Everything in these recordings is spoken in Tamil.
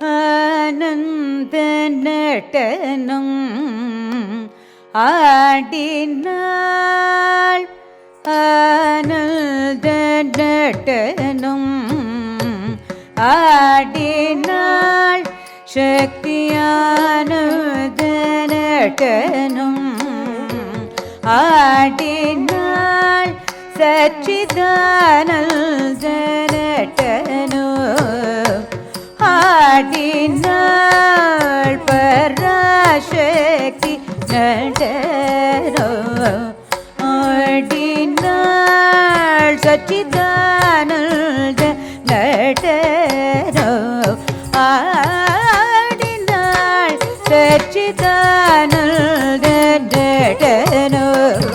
ஆனந்த நடனம் ஆடினாள் ஆனந்த நடனம் ஆடினாள் சக்தியானந்த நடனம் ஆடினாள் சச்சிதானந்த நடனம் ஆடினாள் பராசக்தி நடனம் ஆடினாள் சச்சிதானந்த நடனம் ஆடினாள் சச்சிதானந்த நடனம்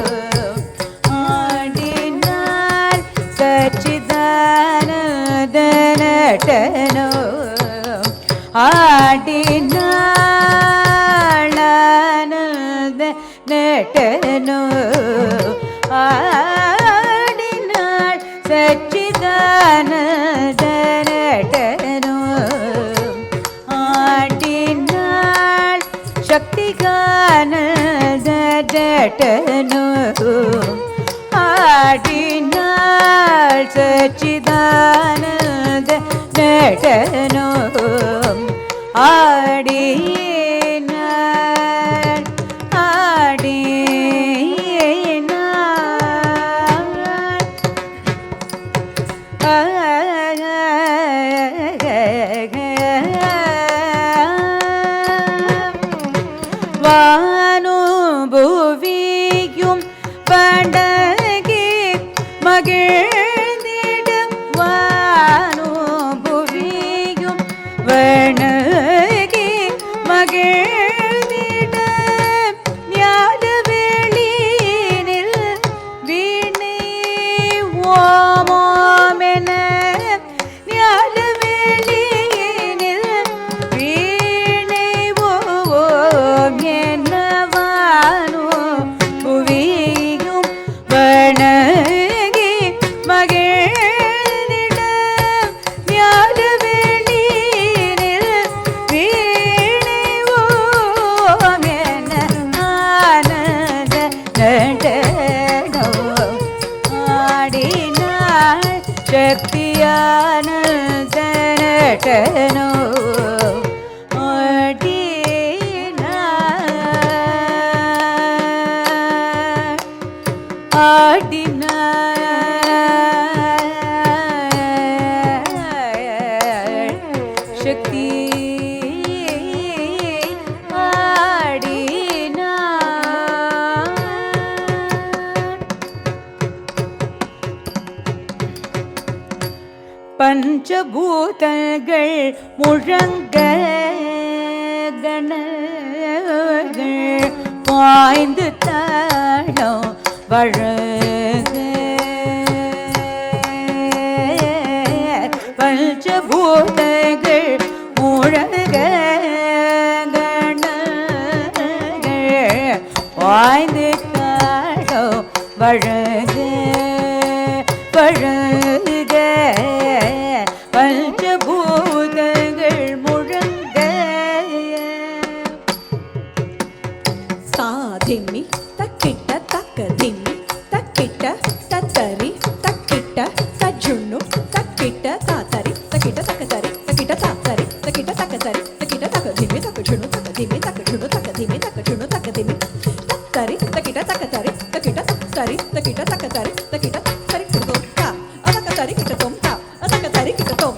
ஆடினாள் சச்சிதானந்த நடனம் ஆடினாள் ஆனந்த நடனம் ஆடினாள் சச்சிதானந்த நடனம் ஆடினாள் சக்திகானந்த நடனம் ஆடினாள் சச்சிதானந்த நடனம் ஆடினாள் வானும் பூவியும் பண்டகி மகிழ்ந்திடும் வானும் பூவியும் வணகி மகிழ்ந்திடும் ஞான வெளியினில் வீணை ஓமோமென ஞான வெளியினில் வீணை ஓம் என்னவானோ புவியும் வணங்கி மகிழ்ந்திடம் ஞான வெளியினில் வீணை ஓம் என ஆனந்த நடனம் ஆடினாள் சக்தியானந்த நடனம் ஆடினாள் சக்தி ஆடினாள் பஞ்சபூதங்கள் முழங்க கணங்கள் பாய்ந்து தாழம் வழங்க பஞ்சபூதங்கள் முழங்க கணங்கள் பாய்ந்து தாழம் வழங்க வழங்க பஞ்சபூதங்கள் முழங்க சாதிமி தக்கிட்ட தக்க திம்மி தக்கிட்ட தத்தரி தக்கிட்ட தஜுண்ணு தக்கிட்ட தாத்தரி தக்கிட்ட தக்கத்தரி தக்கிட்ட தாத்தரி தக்கிட்ட தக்கத்தரி தக்கிட்ட தக்க திம்மி தக்க ஜுண்ணு தக்க திம்மி தக்க ஜுண்ணு தக்க திம்மி தக்க ஜுண்ணு தக்க திம்மி தத்தரி தக்கிட்ட தக்கத்தரி தக்கிட்ட தக்கத்தரி தக்கிட்ட தக்கத்தரி தக்கிட்ட தக்கத்தரி கிட்டதோம் தா அதக்கத்தரி கிட்டதோம் தா அதக்கத்தரி கிட்டதோம்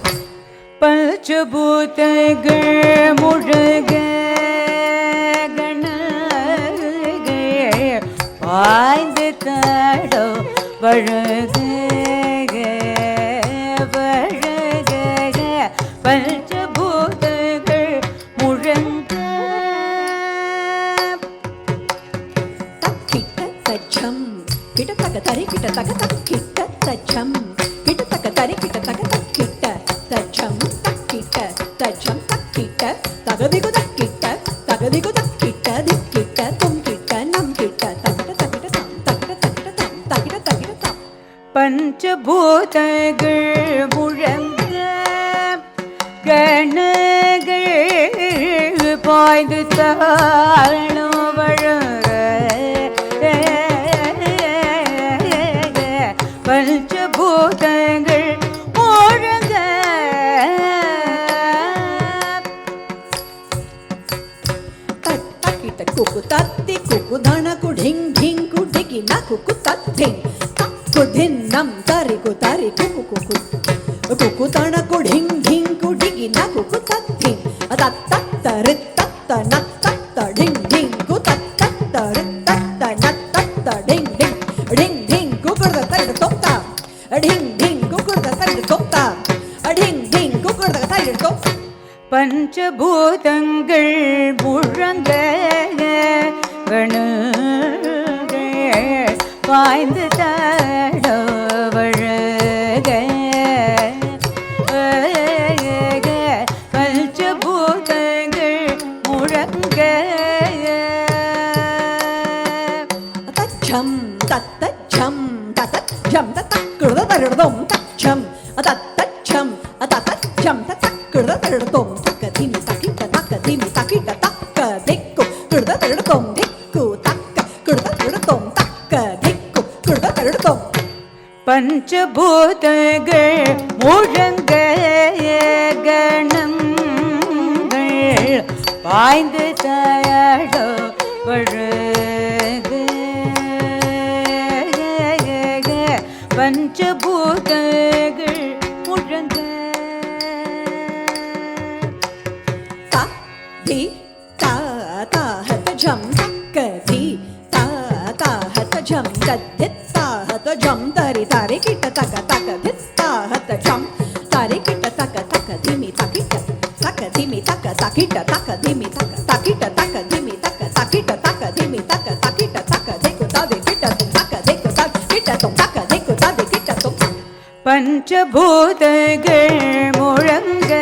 பஞ்சபூதங்கள் முழங்க கணங்கள் பாய்ந்து தாழம் வழங்க வழங்க பஞ்சபூதங்கள் முழங்க தக்கிட்ட தச்சம் கிட்ட தக்க தரி கிட்ட தக்க தக்கிட்ட தச்சம் கிட்ட தக்க தரி கிட்ட தக்க தக்கிட்ட தச்சம் தக்கிட்ட தச்சம் தக்கிட்ட தகதிகு தக்கிட்ட தகதிகு தக்கிட்ட திக்கிட்ட தும் கிட்ட நம் கிட்ட தக்கிட்ட தக்கிட்ட தாம் தக்கிட்ட தக்கிட்ட தாம் தக்கிட்ட தக்கிட்ட தாம் பஞ்சபூதங்கள் முழங்க கணங்கள் தாழ்வழ பஞ்சபூதங்கள் ஒழுங்க தக்கிட்ட குக்கு தத்தி குக்கு தனக்கு ढिंग ढिंग குடிகி நக்கு தத்தின் தக்கு தின்னம் தரிகு தரி குக்கு குக்கு குக்கு தனக்கு ढिंग ढिंग குடிகி நக்கு தத்தின் தத்த தரு தத்த நத்த ढिंग ढिंग கு தத்த தரு தத்த நத்த ढिंग ढिंग ढिंग ढिंग குக்குட தரு தொப்தா ढिंग ढिंग குக்குட தரு தொப்தா ढिंग ढिंग குக்குட தரு தொப்தா பஞ்சபூதங்கள் முழங்க கணுகள் பாய்ந்து தடவழக பஞ்சபூதங்கள் முழங்க தச்சம் தத்தச்சம் தத்தச்சம் தத்தக்குட தருடதோம் தச்சம் தத்தச்சம் தத்தச்சம் தத்தக்குட தருடதோம் தக்கதிமி தக்கிட்ட தக்கதிமி தக்கிட்ட தக்க திக்கு குட தருடதோம் திக்கு தக்க குட தருடதோம் தக்க திக்கு குட தருடதோம் பஞ்சபூதங்கள் முழங்க கணங்கள் பாய்ந்து தடவழக பஞ்சபூதங்கள் முழங்க த தி த த ஹத ஜம் தக்க தி த த ஹத ஜம் தத் த ஹத ஜம் தரி தரி கிட்ட தக்க தக்க தித் த ஹத ஜம் தரி கிட்ட தக்க தக்க திமி தக்கிட்ட தக்க திமி தக்க தக்கிட்ட தக்க திமி தக்க தக்கிட்ட தக்க திமி தக்க தக்கிட்ட தக்க திமி தக்க தக்கிட்ட தக்க தேக்கு தாதி கிட்ட தும் தக்க தேக்கு தாதி கிட்ட தும் தக்க தேக்கு தாதி கிட்ட தும் பஞ்சபூதங்கள் முழங்க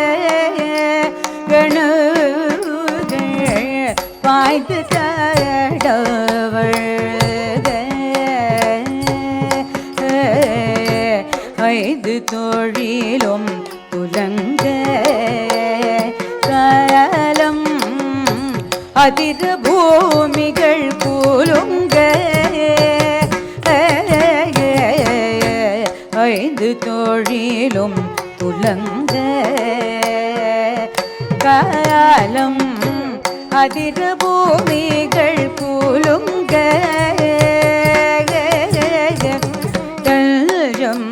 கணுகள் பாய்ந்து தடவழக ஐந்து தொழிலும் புலங்க காலம் அதிர பூமிகள் கூலுங்க ஐந்து தொழிலும் புலங்க காலம் அதிர பூமிகள் கூலுங்க தல்ஜம்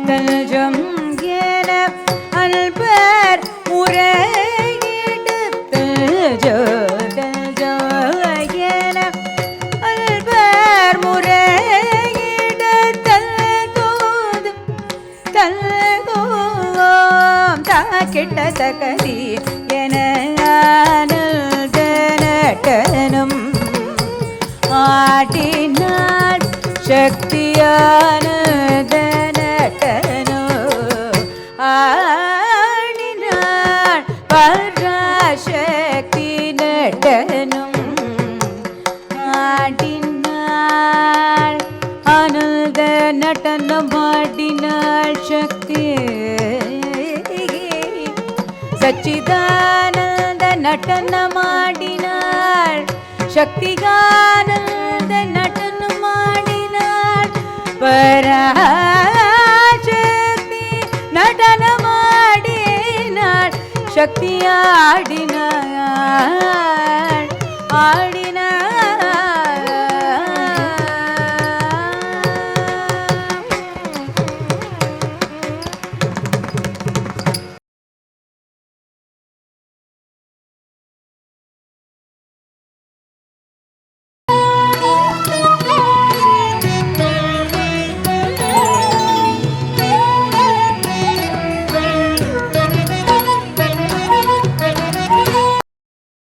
தல்ஜம் என அல்பர் முறையிடு தல்ஜோ தல்ஜோ என அல்பர் முறையிடு தல்தோது தல்தோம் தாக்கிட்ட தகதி என ஆனந்த நடனம் ஆடினாள் சக்தியானத நடனம் ஆடினாள் பராசக்தி நடனம் ஆடினாள் ஆனந்த நடனம் ஆடினாள் சக்தி சச்சிதானந்த நடனமாடினாள் சக்திகானந்த நடனமாடினாள் பராசக்தி நடனமாடினாள் சக்தியாடினாள்